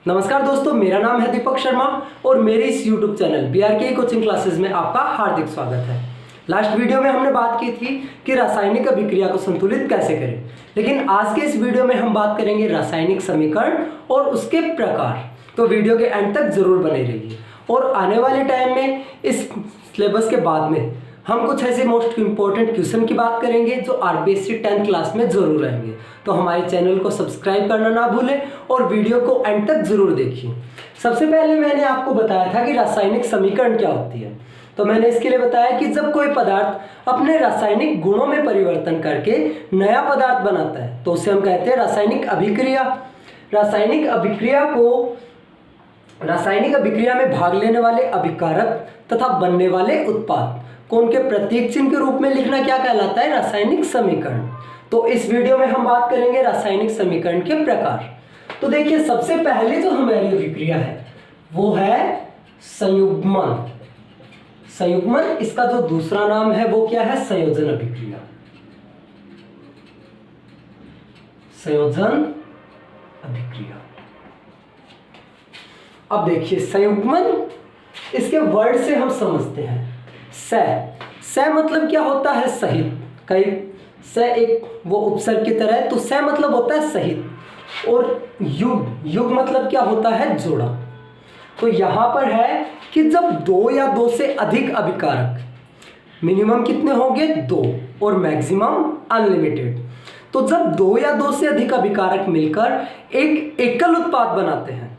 नमस्कार दोस्तों, मेरा नाम है दीपक शर्मा और मेरे इस YouTube channel BRK coaching classes में आपका हार्दिक स्वागत है। लास्ट वीडियो में हमने बात की थी कि रासायनिक अभिक्रिया को संतुलित कैसे करें, लेकिन आज के इस वीडियो में हम बात करेंगे रासायनिक समीकरण और उसके प्रकार। तो वीडियो के एंड तक जरूर बने रहिए। और आने वाले टाइम में इस सिलेबस के बाद में हम कुछ ऐसे मोस्ट इंपॉर्टेंट क्वेश्चन की बात करेंगे जो RBSc 10th क्लास में जरूर रहेंगे। तो हमारे चैनल को सब्सक्राइब करना ना भूलें और वीडियो को एंड तक जरूर देखिए। सबसे पहले मैंने आपको बताया था कि रासायनिक समीकरण क्या होती है। तो मैंने इसके लिए बताया कि जब कोई पदार्थ अपने रासायनिक गुणों में परिवर्तन करके नया पदार्थ बनाता है तो उसे हम कहते हैं रासायनिक अभिक्रिया। रासायनिक अभिक्रिया में भाग लेने वाले अभिकारक तथा बनने वाले उत्पाद को उनके प्रतीक चिन्ह के रूप में लिखना क्या कहलाता है? रासायनिक समीकरण। तो इस वीडियो में हम बात करेंगे रासायनिक समीकरण के प्रकार। तो देखिए, सबसे पहले जो हमारी अभिक्रिया है वो है संयुग्मन। संयुग्मन, इसका जो दूसरा नाम है वो क्या है? संयोजन अभिक्रिया। संयोजन अभिक्रिया। अब देखिए, संयुग्मन इसके वर्ड से हम समझते हैं। स मतलब क्या होता है? सहित। कई स एक वो उपसर्ग की तरह है, तो स मतलब होता है सहित। और युग मतलब क्या होता है? जोड़ा। तो यहां पर है कि जब दो या दो से अधिक अभिकारक, मिनिमम कितने होंगे? 2 और मैक्सिमम अनलिमिटेड। तो जब दो या दो से अधिक अभिकारक मिलकर एक एकल उत्पाद बनाते हैं,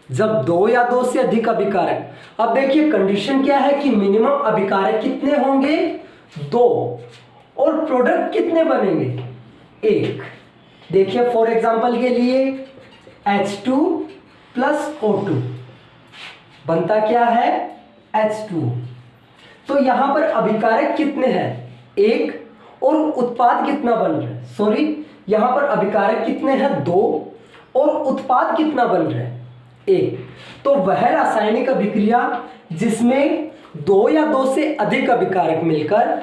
जब दो या दो से अधिक अभिकारक, अब देखिए कंडीशन क्या है कि मिनिमम अभिकारक कितने होंगे? 2 और प्रोडक्ट कितने बनेंगे? 1। देखिए फॉर एग्जांपल के लिए H2 प्लस O2 बनता क्या है? H2। तो यहां पर अभिकारक कितने हैं? 1। और उत्पाद कितना बन रहा है? सॉरी, यहां पर अभिकारक कितने हैं? 2 और उत्पाद कितना बन रहा है? 1। तो वह रासायनिक अभिक्रिया जिसमें 2 या 2 से अधिक अभिकारक मिलकर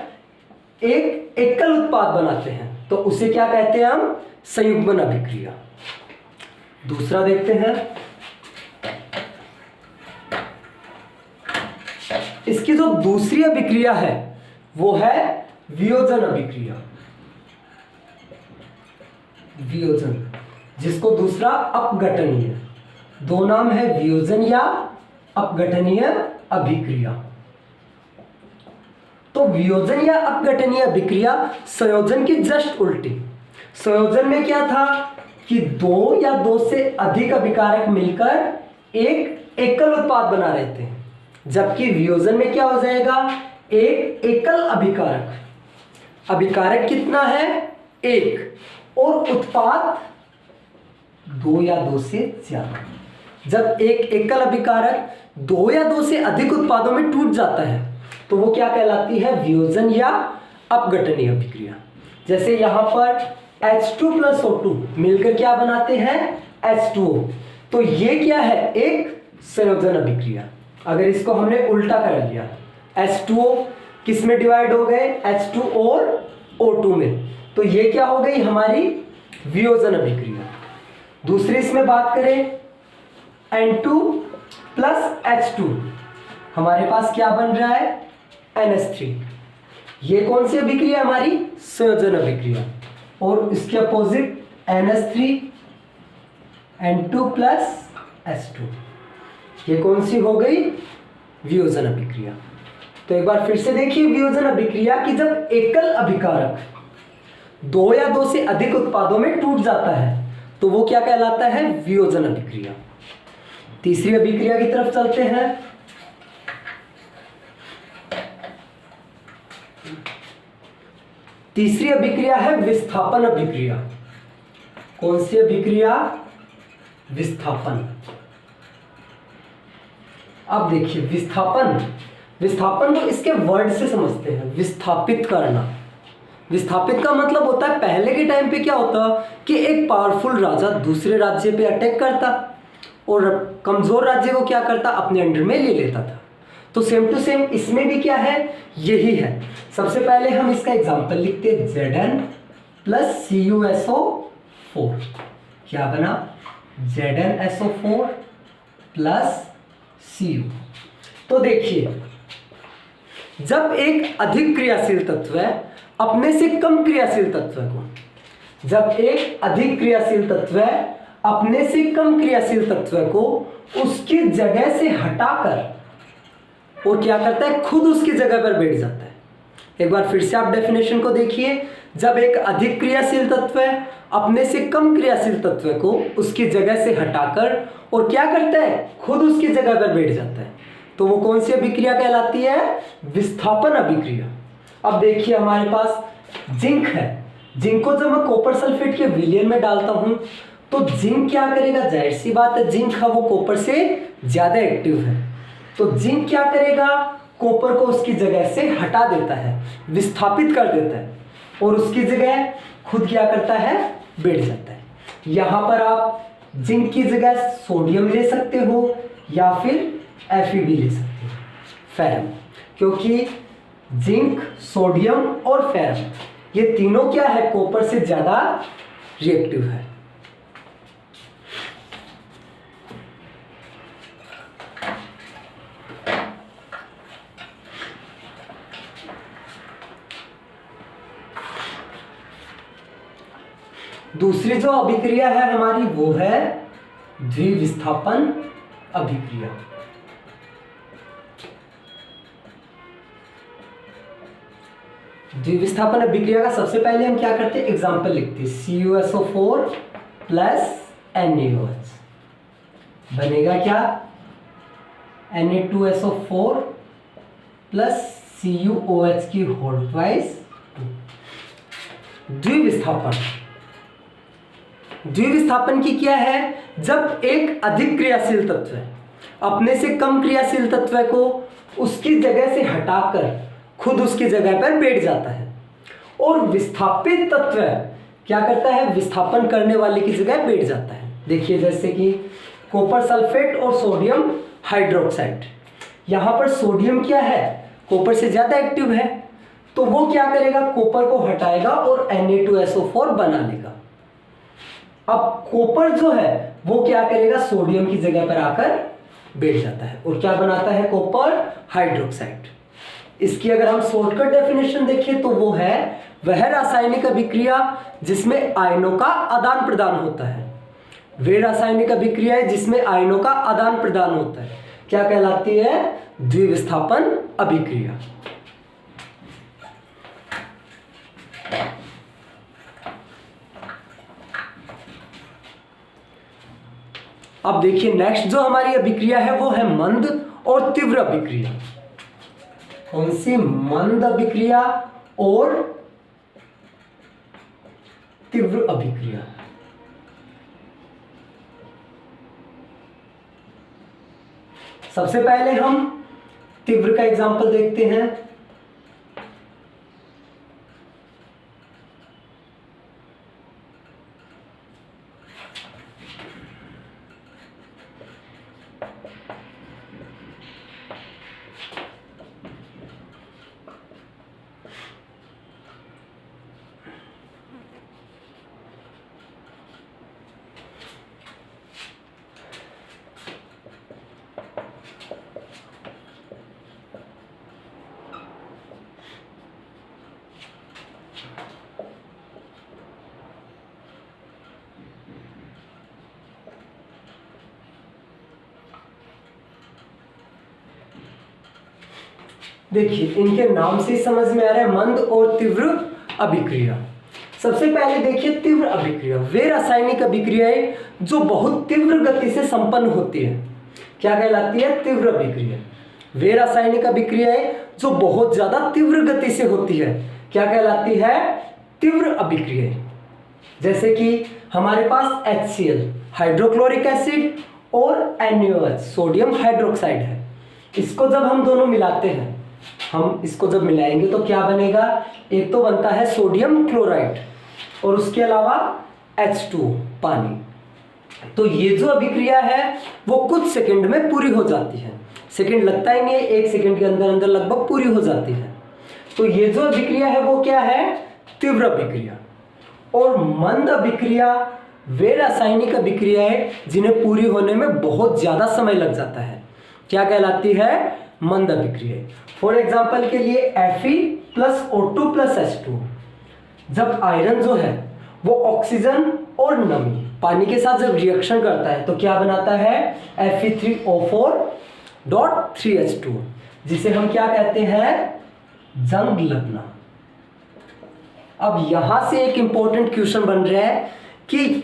एक एकल उत्पाद बनाते हैं तो उसे क्या कहते हैं हम? संयुग्मन अभिक्रिया। दूसरा देखते हैं, इसकी जो दूसरी अभिक्रिया है वो है वियोजन अभिक्रिया। वियोजन, जिसको दूसरा अपघटनीय, दो नाम है, वियोजन या अपघटनीय अभिक्रिया। तो वियोजन या अपघटनीय अभिक्रिया संयोजन की जस्ट उल्टी। संयोजन में क्या था कि 2 या 2 से अधिक अभिकारक मिलकर एक एकल उत्पाद बना रहे थे, जबकि वियोजन में क्या हो जाएगा? एक एकल अभिकारक कितना है? 1 और उत्पाद 2 या 2 से ज्यादा। जब एक एकल अभिकारक 2 या 2 से अधिक उत्पादों में टूट जाता है तो वो क्या कहलाती है? वियोजन या अपघटनीय अभिक्रिया। जैसे यहां पर H2 प्लस O2 मिलकर क्या बनाते हैं? H2O। तो ये क्या है? एक संयोजन अभिक्रिया। अगर इसको हमने उल्टा कर लिया, H2O किस में डिवाइड हो गए? H2 और O2 में। तो ये क्या हो गई? हमारी वियोजन अभिक्रिया। दूसरी इसमें बात करें, N2 प्लस H2, हमारे पास क्या बन रहा है? NH3। ये कौन सी अभिक्रिया? हमारी संयोजन अभिक्रिया। और इसके opposite NH3 N2 plus H2, ये कौन सी हो गई? वियोजन अभिक्रिया। तो एक बार फिर से देखिए, वियोजन अभिक्रिया की जब एकल अभिकारक 2 या 2 से अधिक उत्पादों में टूट जाता है तो वो क्या कहलाता है? वियोजन अभिक्रिया। तीसरी अभिक्रिया की तरफ चलते हैं। तीसरी अभिक्रिया है विस्थापन अभिक्रिया। कौन सी अभिक्रिया? विस्थापन। अब देखिए, विस्थापन तो इसके वर्ड से समझते हैं। विस्थापित करना। विस्थापित का मतलब होता है, पहले के टाइम पे क्या होता कि एक पावरफुल राजा दूसरे राज्य पे अटैक करता और कमजोर राज्य को क्या करता? अपने अंडर में ले लेता था। तो सेम टू सेम इसमें भी क्या है? यही है। सबसे पहले हम इसका एग्जांपल लिखते हैं, Zn प्लस CuSO4। क्या बना? ZnSO4 plus Cu। तो देखिए, जब एक अधिक क्रियाशील तत्व अपने से कम क्रियाशील तत्व को, जब एक अधिक क्रियाशील तत्व अपने से कम क्रियाशील तत्व को उसकी जगह से हटाकर और क्या करता है, खुद उसकी जगह पर बैठ जाता है। एक बार फिर से आप डेफिनेशन को देखिए, जब एक अधिक क्रियाशील तत्व अपने से कम क्रियाशील तत्व को उसकी जगह से हटाकर और क्या करता है, खुद उसकी जगह पर बैठ जाता है, तो वो कौन सी अभिक्रिया कहलाती है, विस्थापन अभिक्रिया। अब देखिए हमारे पास जिंक है, जिंक को जब मैं कॉपर सल्फेट के विलयन में डालता हूं तो जिंक क्या करेगा, जाहिर सी बात है जिंक है वो कॉपर से ज्यादा एक्टिव है, तो जिंक क्या करेगा, कॉपर को उसकी जगह से हटा देता है, विस्थापित कर देता है और उसकी जगह खुद क्या करता है, बैठ जाता है। यहां पर आप जिंक की जगह सोडियम ले सकते हो या फिर Fe भी ले सकते हो, फेरम, क्योंकि जिंक, सोडियम और फेरम ये तीनों क्या है, कॉपर से ज्यादा रिएक्टिव है। दूसरी जो अभिक्रिया है हमारी वो है द्विविस्थापन अभिक्रिया। द्विविस्थापन अभिक्रिया का सबसे पहले हम क्या करते हैं, एग्जाम्पल लिखते हैं, CuSO4 प्लस NaOH बनेगा क्या, Na2SO4 प्लस CuOH की होल ट्वाइस 2। द्विविस्थापन, द्विविस्थापन की क्या है, जब एक अधिक क्रियाशील तत्व अपने से कम क्रियाशील तत्व को उसकी जगह से हटाकर खुद उसकी जगह पर बैठ जाता है और विस्थापित तत्व क्या करता है, विस्थापन करने वाले की जगह बैठ जाता है। देखिए जैसे कि कॉपर सल्फेट और सोडियम हाइड्रोक्साइड, यहां पर सोडियम क्या है, कॉपर से ज्यादा एक्टिव है, तो वो क्या करेगा, कॉपर को हटाएगा और Na2SO4 बना लेगा। अब कॉपर जो है वो क्या करेगा, सोडियम की जगह पर आकर बैठ जाता है और क्या बनाता है, कॉपर हाइड्रोक्साइड। इसकी अगर हम शॉर्टकट डेफिनेशन देखें तो वो है वह रासायनिक अभिक्रिया जिसमें आयनों का आदान प्रदान होता है। वे रासायनिक अभिक्रिया है जिसमें आयनों का आदान प्रदान होता है, क्या कहलाती है, द्विविस्थापन अभिक्रिया। अब देखिए नेक्स्ट जो हमारी अभिक्रिया है वो है मंद और तीव्र अभिक्रिया। कौन सी, मंद अभिक्रिया और तीव्र अभिक्रिया। सबसे पहले हम तीव्र का एग्जांपल देखते हैं। देखिए इनके नाम से समझ में आ रहा है मंद और तीव्र अभिक्रिया। सबसे पहले देखिए तीव्र अभिक्रिया, वे रासायनिक अभिक्रियाएं जो बहुत तीव्र गति से संपन्न होती है, क्या कहलाती है, तीव्र अभिक्रिया। वे रासायनिक अभिक्रियाएं जो बहुत ज्यादा तीव्र गति से होती है, क्या कहलाती है, तीव्र अभिक्रियाएं। जैसे कि हमारे पास HCl हाइड्रोक्लोरिक एसिड और NaOH सोडियम हाइड्रोक्साइड है। इसको जब हम दोनों मिलाते हैं, हम इसको जब मिलाएंगे तो क्या बनेगा, एक तो बनता है सोडियम क्लोराइड और उसके अलावा H2 पानी। तो ये जो अभिक्रिया है वो कुछ सेकंड में पूरी हो जाती है, सेकंड लगता ही नहीं है, 1 सेकंड के अंदर अंदर लगभग पूरी हो जाती है। तो ये जो अभिक्रिया है वो क्या है, तीव्र अभिक्रिया। और मंद अभिक्रिया वे रासायनिक अभिक्रियाएं जिन्हें पूरी होने में बहुत ज्यादा समय लग जाता है क्या कहलाती है? मंद अभिक्रिया। फॉर एग्जाम्पल के लिए Fe+O2+H2, जब आयरन जो है वो ऑक्सीजन और नमी पानी के साथ जब रिएक्शन करता है तो क्या बनाता है? Fe3O4.3H2, जिसे हम क्या कहते हैं? जंग लगना। अब यहां से एक इंपॉर्टेंट क्वेश्चन बन रहा है कि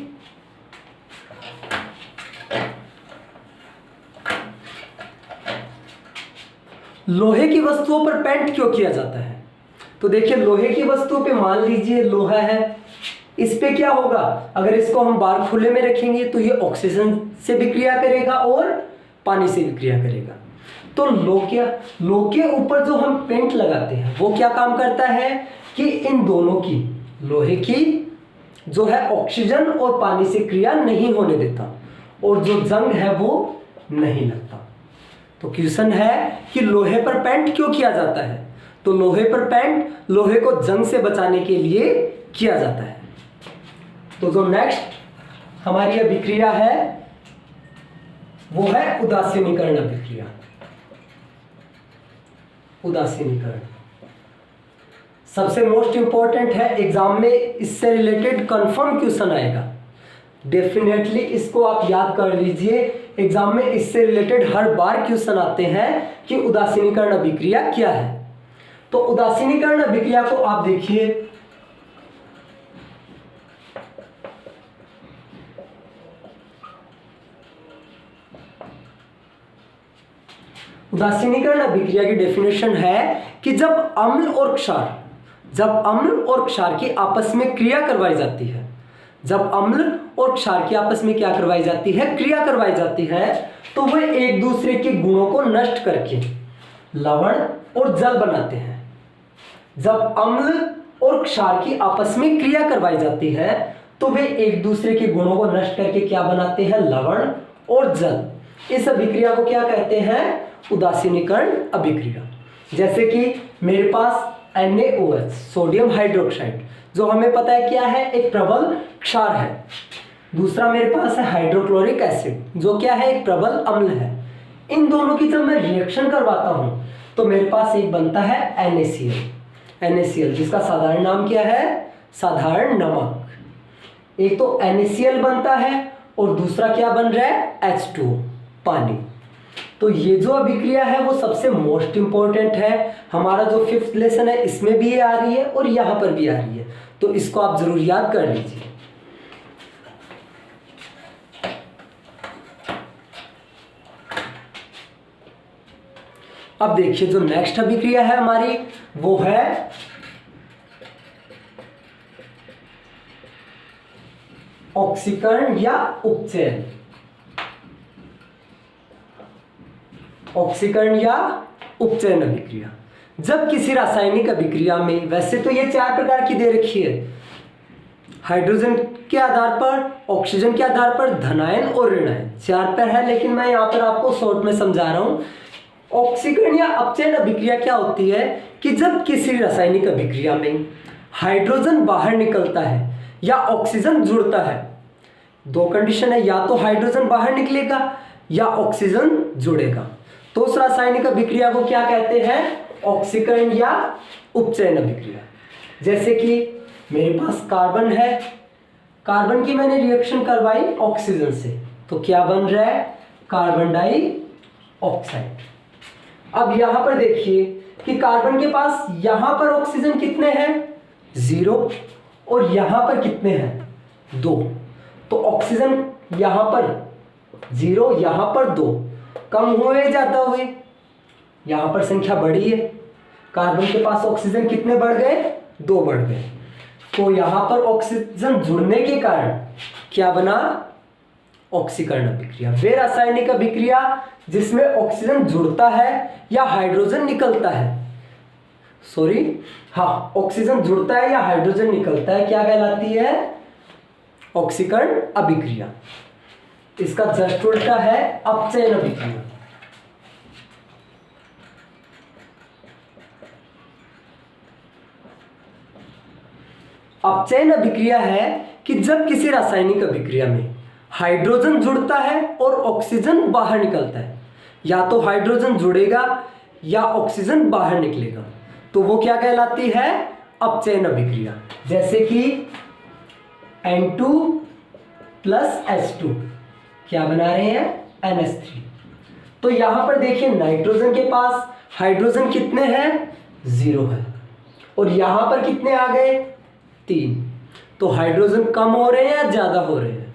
लोहे की वस्तुओं पर पेंट क्यों किया जाता है? तो देखिए, लोहे की वस्तुओं पे मान लीजिए लोहा है, इस पे क्या होगा? अगर इसको हम बाहर खुले में रखेंगे तो ये ऑक्सीजन से भी क्रिया करेगा और पानी से भी क्रिया करेगा। तो लोह के ऊपर जो हम पेंट लगाते हैं वो क्या काम करता है कि इन दोनों की, लोहे की जो है ऑक्सीजन और पानी से क्रिया नहीं होने देता और जो जंग है वो नहीं लगता। तो क्वेश्चन है कि लोहे पर पेंट क्यों किया जाता है? तो लोहे पर पेंट लोहे को जंग से बचाने के लिए किया जाता है। तो जो नेक्स्ट हमारी अभिक्रिया है वो है उदासीनीकरण अभिक्रिया। उदासीनीकरण सबसे मोस्ट इंपॉर्टेंट है, एग्जाम में इससे रिलेटेड कंफर्म क्वेश्चन आएगा। डेफिनेटली इसको आप याद कर लीजिए, एग्जाम में इससे रिलेटेड हर बार क्वेश्चन आते हैं कि उदासीनीकरण अभिक्रिया क्या है। तो उदासीनीकरण अभिक्रिया को आप देखिए, उदासीनीकरण अभिक्रिया की डेफिनेशन है कि जब अम्ल और क्षार की आपस में क्रिया करवाई जाती है, जब अम्ल और क्षार की आपस में क्या करवाई जाती है? क्रिया करवाई जाती है, तो वे एक दूसरे के गुणों को नष्ट करके लवण और जल बनाते हैं। जब अम्ल और क्षार की आपस में क्रिया करवाई जाती है तो वे एक दूसरे के गुणों को नष्ट करके क्या बनाते हैं? लवण और जल। इस अभिक्रिया को क्या कहते हैं? उदासीनीकरण अभिक्रिया। जैसे कि मेरे पास NaOH, सोडियम हाइड्रोक्साइड, जो हमें पता है क्या है? एक प्रबल क्षार है। दूसरा मेरे पास है हाइड्रोक्लोरिक एसिड, जो क्या है? एक प्रबल अम्ल है। इन दोनों की जब मैं रिएक्शन करवाता हूं तो मेरे पास एक बनता है NaCl, जिसका साधारण नाम क्या है? साधारण नमक। एक तो NaCl बनता है और दूसरा क्या बन रहा है? H2O, पानी। तो ये जो अभिक्रिया है वो सबसे मोस्ट इंपॉर्टेंट है। हमारा जो 5th लेसन है इसमें भी ये आ रही है और यहां पर भी आ रही है, तो इसको आप जरूर याद कर लीजिए। अब देखिए, जो नेक्स्ट अभिक्रिया है हमारी वो है ऑक्सीकरण या उपचयन। ऑक्सीकरण या उपचयन अभिक्रिया। जब किसी रासायनिक अभिक्रिया में, वैसे तो ये 4 प्रकार की दे रखी है, हाइड्रोजन के आधार पर, ऑक्सीजन के आधार पर, धनायन और ऋणायन, 4 पर है, लेकिन मैं यहाँ पर आपको शॉर्ट में समझा रहा हूँ। ऑक्सीकरण या अपचयन अभिक्रिया क्या होती है कि जब किसी रासायनिक अभिक्रिया में हाइड्रोजन बाहर निकलता है या ऑक्सीजन जुड़ता है, 2 कंडीशन है, या तो हाइड्रोजन बाहर निकलेगा या ऑक्सीजन जुड़ेगा, तो उस रासायनिक अभिक्रिया को क्या कहते हैं? ऑक्सीकरण या उपचयन अभिक्रिया। जैसे कि मेरे पास कार्बन है, कार्बन की मैंने रिएक्शन करवाई ऑक्सीजन से, तो क्या बन रहा है? Carbon dioxide. अब यहां पर देखिए कि कार्बन के पास यहां पर ऑक्सीजन कितने हैं? 0, और यहां पर कितने हैं? 2। तो ऑक्सीजन यहां पर 0, यहां पर 2, कम हुए ज्यादा हुए? यहां पर संख्या बढ़ी है, कार्बन के पास ऑक्सीजन कितने बढ़ गए? 2 बढ़ गए। तो यहां पर ऑक्सीजन जुड़ने के कारण क्या बना? ऑक्सीकरण अभिक्रिया। वे रासायनिक अभिक्रिया जिसमें ऑक्सीजन जुड़ता है या हाइड्रोजन निकलता है, ऑक्सीजन जुड़ता है या हाइड्रोजन निकलता है, क्या कहलाती है? ऑक्सीकरण अभिक्रिया। इसका जस्ट उल्टा है अपचयन अभिक्रिया। अपचयन अभिक्रिया है कि जब किसी रासायनिक अभिक्रिया में हाइड्रोजन जुड़ता है और ऑक्सीजन बाहर निकलता है, या तो हाइड्रोजन जुड़ेगा या ऑक्सीजन बाहर निकलेगा, तो वो क्या कहलाती है? अपचयन अभिक्रिया। जैसे कि N2 प्लस H2 क्या बना रहे हैं? NH3। तो यहां पर देखिए नाइट्रोजन के पास हाइड्रोजन कितने हैं? 0 है, और यहां पर कितने आ गए? 3। तो हाइड्रोजन कम हो रहे हैं या ज्यादा हो रहे हैं?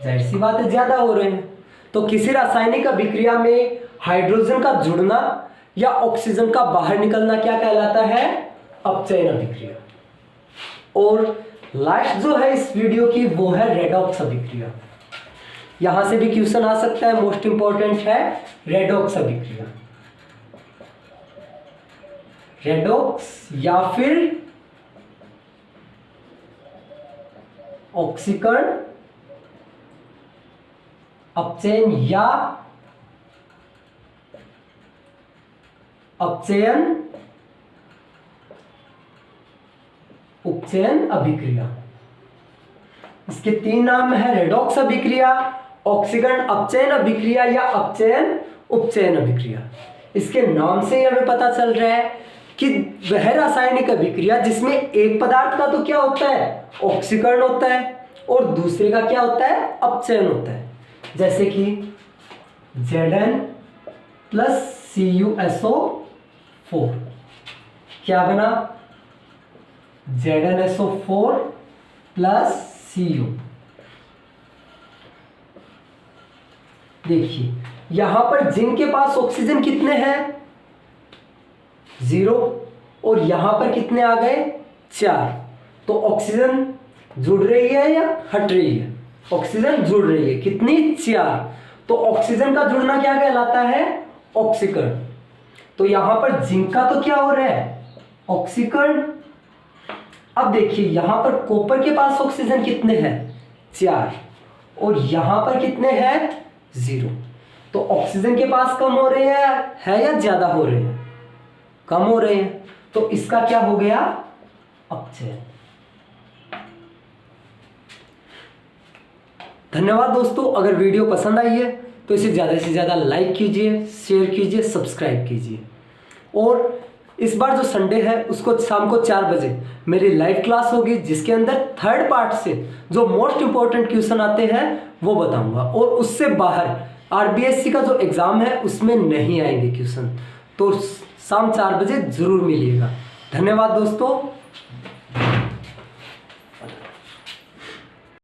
जाहिर सी बात है ज्यादा हो रहे हैं। तो किसी रासायनिक अभिक्रिया में हाइड्रोजन का जुड़ना या ऑक्सीजन का बाहर निकलना क्या कहलाता है? अपचयन अभिक्रिया। और लास्ट जो है इस वीडियो की वो है रेडॉक्स अभिक्रिया। यहां से भी क्वेश्चन आ सकता है, मोस्ट इंपॉर्टेंट है रेडॉक्स अभिक्रिया। रेडॉक्स या फिर ऑक्सीकरण अपचयन या अपचयन उपचयन अभिक्रिया। इसके 3 नाम है, रेडॉक्स अभिक्रिया, ऑक्सीकरण अपचयन अभिक्रिया या अपचयन उपचयन अभिक्रिया। इसके नाम से ही हमें पता चल रहा है कि वह रासायनिक अभिक्रिया जिसमें एक पदार्थ का तो क्या होता है? ऑक्सीकरण होता है, और दूसरे का क्या होता है? अपचयन होता है। जैसे कि Zn प्लस CuSO4 क्या बना? ZnSO4 plus Cu। देखिए यहां पर जिंक के पास ऑक्सीजन कितने हैं? 0, और यहां पर कितने आ गए? 4। तो ऑक्सीजन जुड़ रही है या हट रही है? ऑक्सीजन जुड़ रही है। कितनी? 4। तो ऑक्सीजन का जुड़ना क्या कहलाता है? ऑक्सीकरण। तो यहां पर जिंक का तो क्या हो रहा है? ऑक्सीकरण। अब देखिए यहां पर कॉपर के पास ऑक्सीजन कितने हैं? 4, और यहां पर कितने हैं? 0। तो ऑक्सीजन के पास कम हो रहे हैं है या ज्यादा हो रहे हैं? कम हो रहे हैं। तो इसका क्या हो गया? अपचयन। धन्यवाद दोस्तों। अगर वीडियो पसंद आई है तो इसे ज़्यादा से ज़्यादा लाइक कीजिए, शेयर कीजिए, सब्सक्राइब कीजिए। और इस बार जो संडे है उसको शाम को 4 बजे मेरी लाइव क्लास होगी, जिसके अंदर 3rd पार्ट से जो मोस्ट इंपॉर्टेंट क्वेश्चन आते हैं वो बताऊंगा, और उससे बाहर RBSC का जो एग्ज़ाम है उसमें नहीं आएंगे क्वेश्चन। तो शाम 4 बजे ज़रूर मिलिएगा। धन्यवाद दोस्तों।